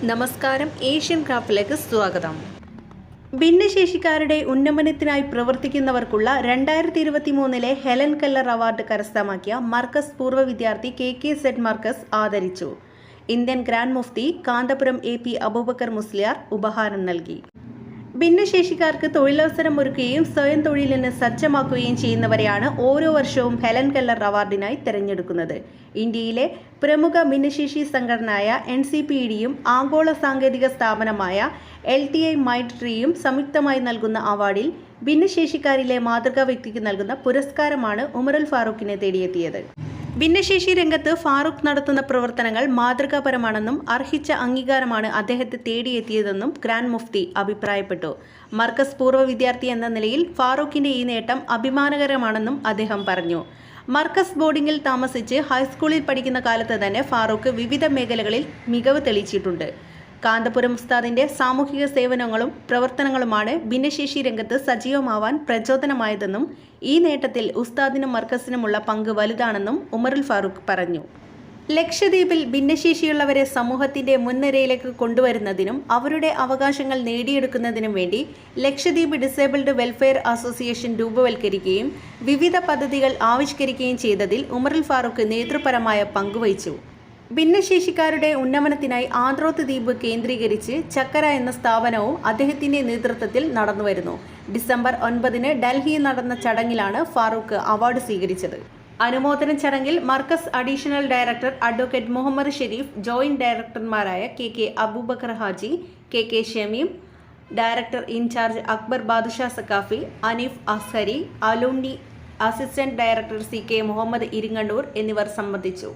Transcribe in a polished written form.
നമസ്കാരം, ഏഷ്യൻ ക്രാഫ്റ്റിലേക്ക് സ്വാഗതം. ഭിന്നശേഷിക്കാരുടെ ഉന്നമനത്തിനായി പ്രവർത്തിക്കുന്നവർക്കുള്ള 2023 ഹെലൻ കെല്ലർ അവാർഡ് കരസ്ഥമാക്കിയ മർക്കസ് പൂർവ്വ വിദ്യാർത്ഥി KKZ മർക്കസ് ആദരിച്ചു. Indian grand Mufti Kanthapuram AP Abubakar Musliyar ഉപഹാരം നൽകി. ഭിന്നശേഷിക്കാർക്ക് തൊഴിലവസരം ഒരുക്കുകയും സ്വയം തൊഴിലിന് സജ്ജമാക്കുകയും ചെയ്യുന്നവരെയാണ് ഓരോ വർഷവും ഹെലൻ കെല്ലർ അവാർഡിനായി തിരഞ്ഞെടുക്കുന്നത്. ഇന്ത്യയിലെ പ്രമുഖ ഭിന്നശേഷി സംഘടനയായ NCPEDയും ആഗോള സാങ്കേതിക സ്ഥാപനമായ LTI മൈൻഡ്ട്രീയും സംയുക്തമായി നൽകുന്ന അവാർഡിൽ ഭിന്നശേഷിക്കാരിലെ മാതൃകാ വ്യക്തിക്ക് നൽകുന്ന പുരസ്കാരമാണ് ഉമറുൽ ഫാറൂഖിനെ തേടിയെത്തിയത്. ഭിന്നശേഷി രംഗത്ത് ഫാറൂഖ് നടത്തുന്ന പ്രവർത്തനങ്ങൾ മാതൃകാപരമാണെന്നും അർഹിച്ച അംഗീകാരമാണ് അദ്ദേഹത്തെ തേടിയെത്തിയതെന്നും ഗ്രാൻഡ് മുഫ്തി അഭിപ്രായപ്പെട്ടു. മർക്കസ് പൂർവ്വ വിദ്യാർത്ഥി എന്ന നിലയിൽ ഫാറൂഖിന്റെ ഈ നേട്ടം അഭിമാനകരമാണെന്നും അദ്ദേഹം പറഞ്ഞു. മർക്കസ് ബോർഡിംഗിൽ താമസിച്ച് ഹൈസ്കൂളിൽ പഠിക്കുന്ന കാലത്ത് തന്നെ ഫാറൂഖ് വിവിധ മേഖലകളിൽ മികവ് തെളിയിച്ചിട്ടുണ്ട്. കാന്തപുരം ഉസ്താദിന്റെ സാമൂഹിക സേവനങ്ങളും പ്രവർത്തനങ്ങളുമാണ് ഭിന്നശേഷി രംഗത്ത് സജീവമാവാൻ പ്രചോദനമായതെന്നും ഈ നേട്ടത്തിൽ ഉസ്താദിനും മർക്കസിനുമുള്ള പങ്ക് വലുതാണെന്നും ഉമറുൽ ഫാറൂഖ് പറഞ്ഞു. ലക്ഷദ്വീപിൽ ഭിന്നശേഷിയുള്ളവരെ സമൂഹത്തിന്റെ മുൻനിരയിലേക്ക് കൊണ്ടുവരുന്നതിനും അവരുടെ അവകാശങ്ങൾ നേടിയെടുക്കുന്നതിനും വേണ്ടി ലക്ഷദ്വീപ് ഡിസേബിൾഡ് വെൽഫെയർ അസോസിയേഷൻ രൂപവൽക്കരിക്കുകയും വിവിധ പദ്ധതികൾ ആവിഷ്കരിക്കുകയും ചെയ്തതിൽ ഉമറുൽ ഫാറൂഖ് നേതൃപരമായ പങ്കുവഹിച്ചു. ഭിന്നശേഷിക്കാരുടെ ഉന്നമനത്തിനായി ആന്ത്രോത്ത് ദ്വീപ് കേന്ദ്രീകരിച്ച് ചക്കര എന്ന സ്ഥാപനവും അദ്ദേഹത്തിന്റെ നേതൃത്വത്തിൽ നടന്നുവരുന്നു. ഡിസംബർ 9 ഡൽഹിയിൽ നടന്ന ചടങ്ങിലാണ് ഫാറൂഖ് അവാർഡ് സ്വീകരിച്ചത്. അനുമോദന ചടങ്ങിൽ Markaz additional director advocate Muhammad Sharif, joint ഡയറക്ടർമാരായ KK Abubakar Haji, KK Shameem, director in charge Akbar Badusha Saqafi, Aneef Azhari, Alundi assistant director CK Muhammad Iringannur എന്നിവർ സംബന്ധിച്ചു.